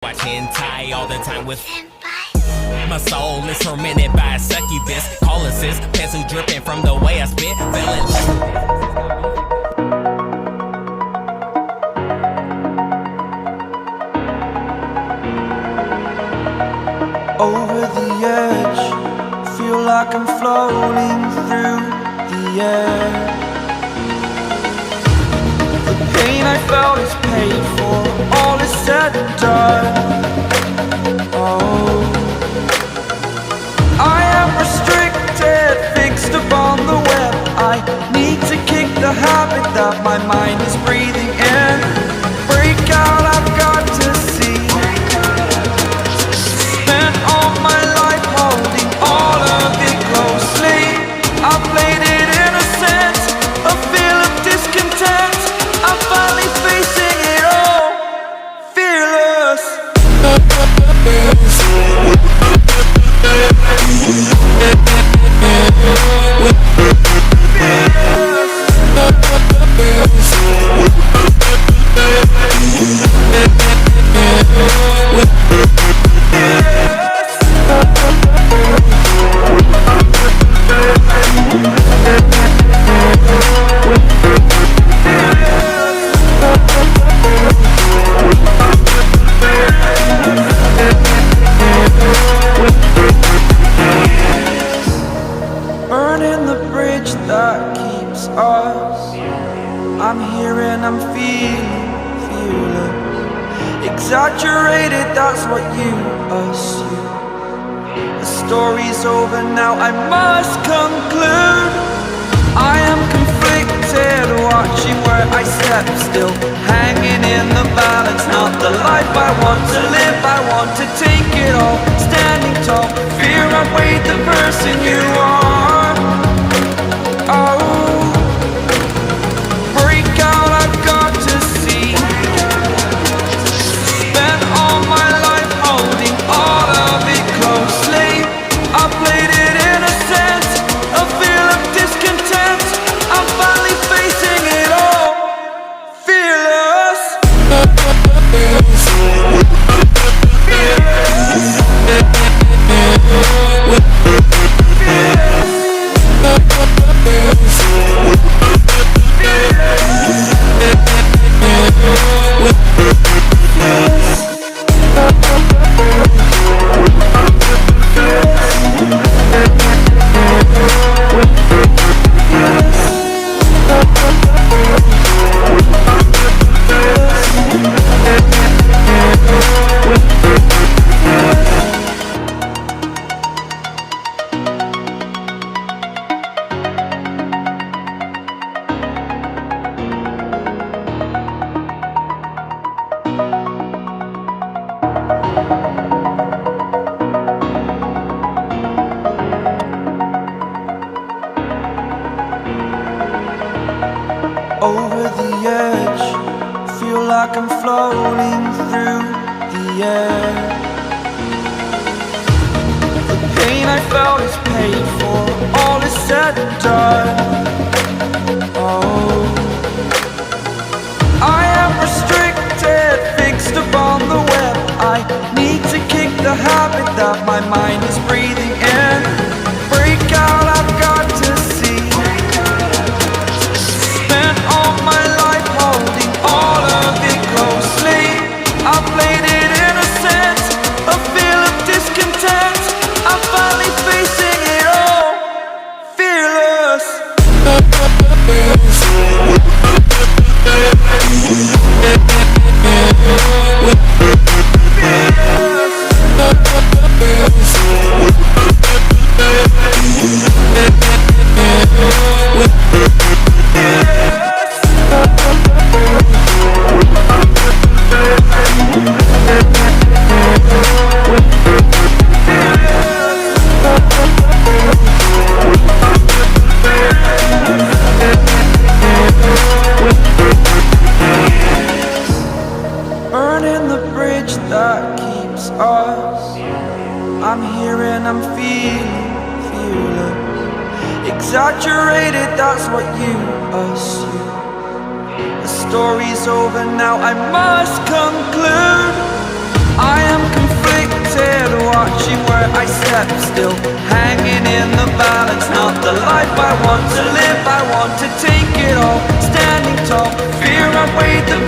Watch hentai all the time with my soul is tormented by a succubus. Call assist, pencil dripping from the way I spit. Over the edge, feel like I'm floating through the air. The pain I felt is paid for, all is said and done. Oh, I am restricted, fixed upon the web. I need to kick the habit that my mind is breathing in. Break out, I've got to see. Spent all my life holding all of it closely. I played it innocent, a feel of discontent. I'm finally facing it all, fearless. Burning the bridge that keeps us. I'm here and I'm feeling fearless. Exaggerated, that's what you assume. The story's over now, I must conclude. I am conflicted, watching where I step still, hanging in the balance. Not the life I want to live, I want to take it all. Standing tall, fear I've weighed the person you are. Oh, break out, I've got to see. Spent all my life holding all of it closely. I played it innocent, a feel of discontent. I'm finally facing it all, fearless. Over the edge, feel like I'm floating through the air. The pain I felt is paid for, all is said and done. Oh, I am restricted, fixed upon the web. I need to kick the habit that my mind is breathing in. Break out, I've got to see. Spent all my life holding all of it closely. I played it innocent, a feel of discontent. I'm finally facing it all, fearless. Burning the bridge that keeps us. I'm here and I'm feeling fearless. Exaggerated, that's what you assume. The story's over now, I must conclude. I still hanging in the balance. Not the life I want to live, I want to take it all. Standing tall, fear outweighed the